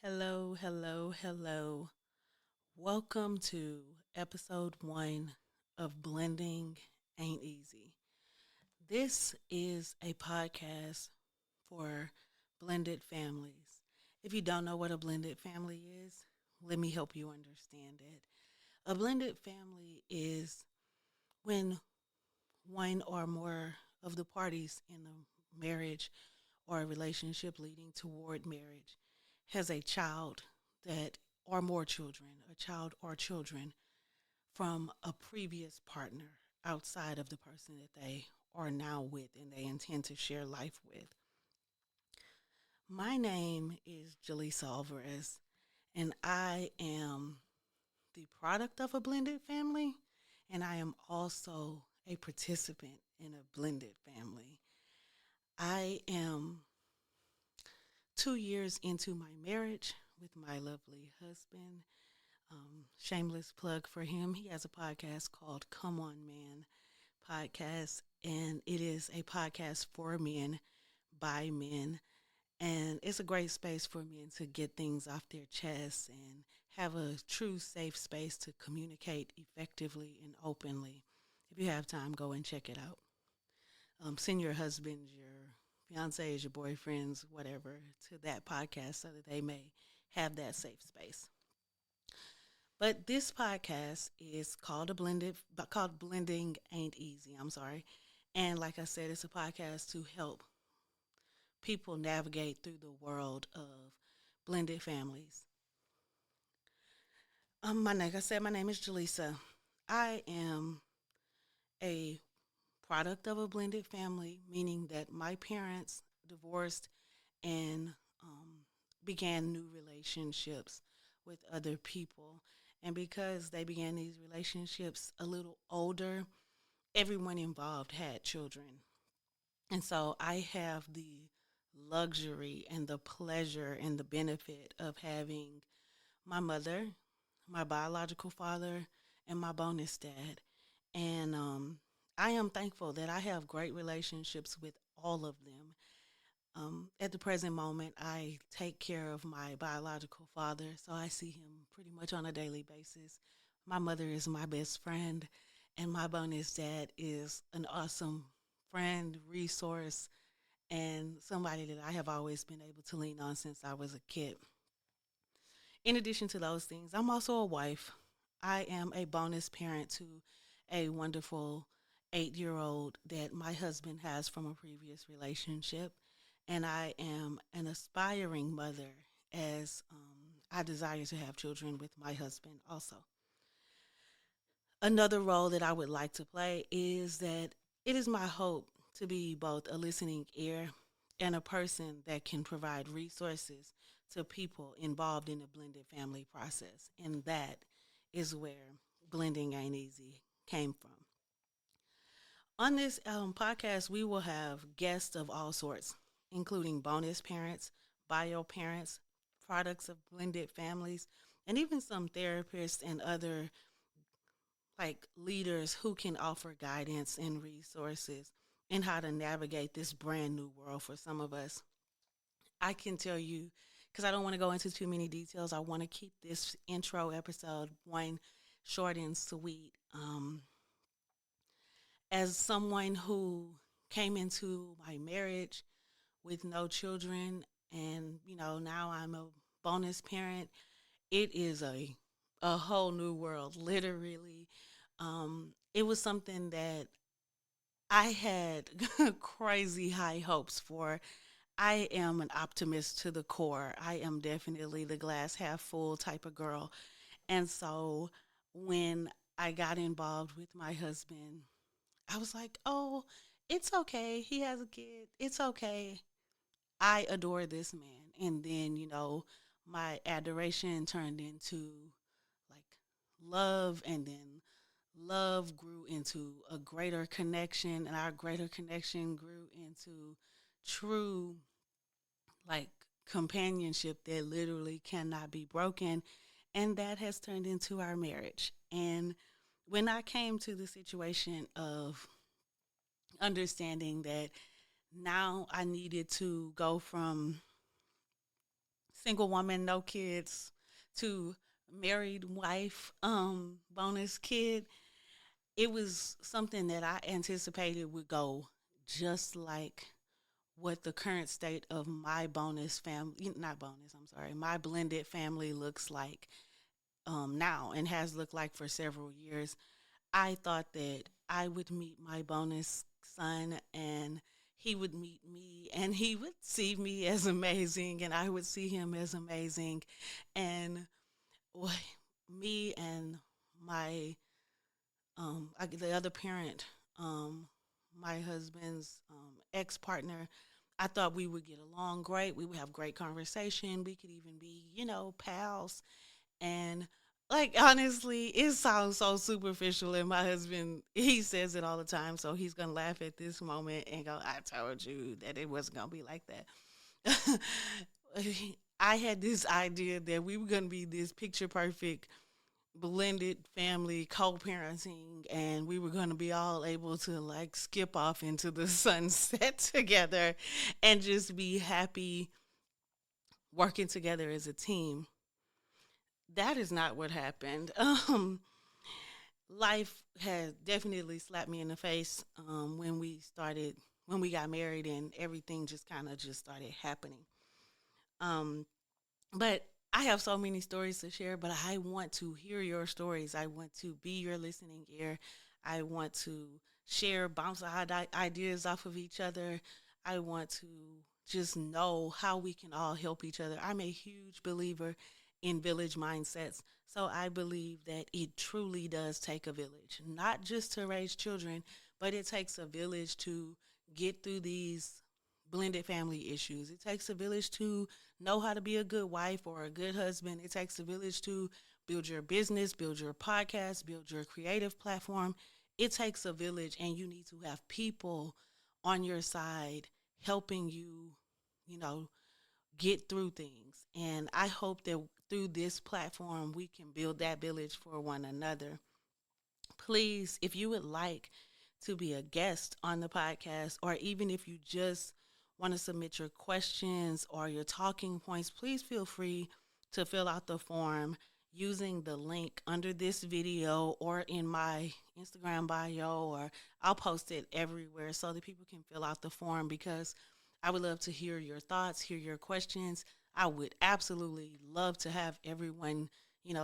Hello, hello, hello. Welcome to episode one of Blending Ain't Easy. This is a podcast for blended families. If you don't know what a blended family is, let me help you understand it. A blended family is when one or more of the parties in a marriage or a relationship leading toward marriage has a child that or more children, a child or children from a previous partner outside of the person that they are now with and they intend to share life with. My name is Jaleesa Alvarez, and I am the product of a blended family, and I am also a participant in a blended family. I am 2 years into my marriage with my lovely husband. Shameless plug for him. He has a podcast called Come On Man Podcast, and it is a podcast for men by men. And it's a great space for men to get things off their chests and have a true safe space to communicate effectively and openly. If you have time, go and check it out. Send your husbands, your fiancés, your boyfriends, whatever, to that podcast so that they may have that safe space. But this podcast is called Blending Ain't Easy. I'm sorry. And like I said, it's a podcast to help people navigate through the world of blended families. Like I said, my name is Jaleesa. I am a product of a blended family, meaning that my parents divorced and began new relationships with other people. And because they began these relationships a little older, everyone involved had children. And so I have the luxury and the pleasure and the benefit of having my mother, my biological father, and my bonus dad. And I am thankful that I have great relationships with all of them. At the present moment, I take care of my biological father, so I see him pretty much on a daily basis. My mother is my best friend, and my bonus dad is an awesome friend, resource, and somebody that I have always been able to lean on since I was a kid. In addition to those things, I'm also a wife. I am a bonus parent to a wonderful 8 year old that my husband has from a previous relationship. And I am an aspiring mother as I desire to have children with my husband also. Another role that I would like to play is that it is my hope to be both a listening ear and a person that can provide resources to people involved in the blended family process. And that is where Blending Ain't Easy came from. On this podcast, we will have guests of all sorts, including bonus parents, bio parents, products of blended families, and even some therapists and other like leaders who can offer guidance and resources in how to navigate this brand new world for some of us. I can tell you, because I don't want to go into too many details, I want to keep this intro episode one short and sweet. As someone who came into my marriage with no children, and now I'm a bonus parent, it is a whole new world, literally. It was something that I had crazy high hopes for. I am an optimist to the core. I am definitely the glass half full type of girl. And so when I got involved with my husband, I was like, oh, it's okay. He has a kid. It's okay. I adore this man. And then, my adoration turned into like love, and then love grew into a greater connection, and our greater connection grew into true like companionship that literally cannot be broken, and that has turned into our marriage. And when I came to the situation of understanding that now I needed to go from single woman, no kids, to married wife, bonus kid, it was something that I anticipated would go just like what the current state of my bonus family, not bonus, I'm sorry, my blended family looks like now and has looked like for several years. I thought that I would meet my bonus son and he would meet me and he would see me as amazing and I would see him as amazing. And wh- me and my the other parent, um, my husband's ex partner, I thought we would get along great. We would have great conversation. We could even be, pals. And like honestly, it sounds so superficial. And my husband, he says it all the time, so he's gonna laugh at this moment and go, "I told you that it wasn't gonna be like that." I had this idea that we were gonna be this picture perfect blended family co-parenting and we were going to be all able to like skip off into the sunset together and just be happy working together as a team. That is not what happened. Life has definitely slapped me in the face when we got married and everything just kind of just started happening. um, But I have so many stories to share, but I want to hear your stories. I want to be your listening ear. I want to share, bounce ideas off of each other. I want to just know how we can all help each other. I'm a huge believer in village mindsets. So I believe that it truly does take a village, not just to raise children, but it takes a village to get through these blended family issues. It takes a village to know how to be a good wife or a good husband. It takes a village to build your business, build your podcast, build your creative platform. It takes a village, and you need to have people on your side helping you, you know, get through things. And I hope that through this platform, we can build that village for one another. Please, if you would like to be a guest on the podcast, or even if you just want to submit your questions or your talking points, please feel free to fill out the form using the link under this video or in my Instagram bio, or I'll post it everywhere so that people can fill out the form because I would love to hear your thoughts, hear your questions. I would absolutely love to have everyone,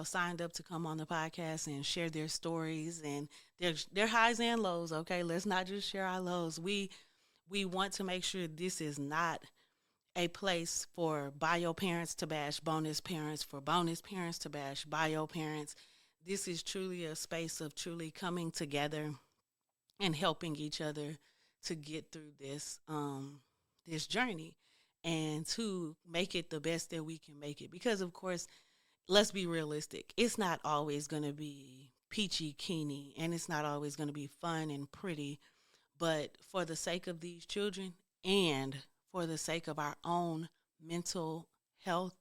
signed up to come on the podcast and share their stories and their highs and lows. Okay, let's not just share our lows. We want to make sure this is not a place for bio parents to bash bonus parents, for bonus parents to bash bio parents. This is truly a space of truly coming together and helping each other to get through this journey and to make it the best that we can make it. Because of course, let's be realistic. It's not always going to be peachy keeney and it's not always going to be fun and pretty. But for the sake of these children and for the sake of our own mental health,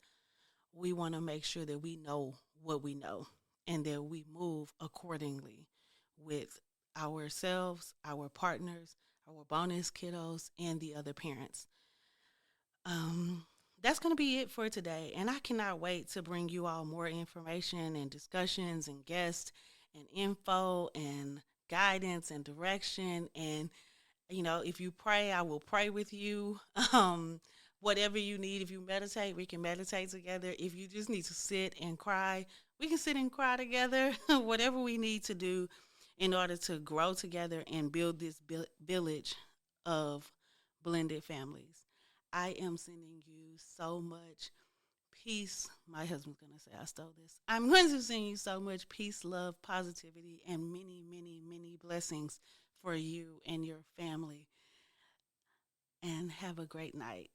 we want to make sure that we know what we know and that we move accordingly with ourselves, our partners, our bonus kiddos, and the other parents. Um, that's going to be it for today. And I cannot wait to bring you all more information and discussions and guests and info and guidance and direction. And, if you pray, I will pray with you. Whatever you need, if you meditate, we can meditate together. If you just need to sit and cry, we can sit and cry together. Whatever we need to do in order to grow together and build this village of blended families. I am sending you so much peace. My husband's going to say I stole this. I'm going to send you so much peace, love, positivity, and many, many, many blessings for you and your family. And have a great night.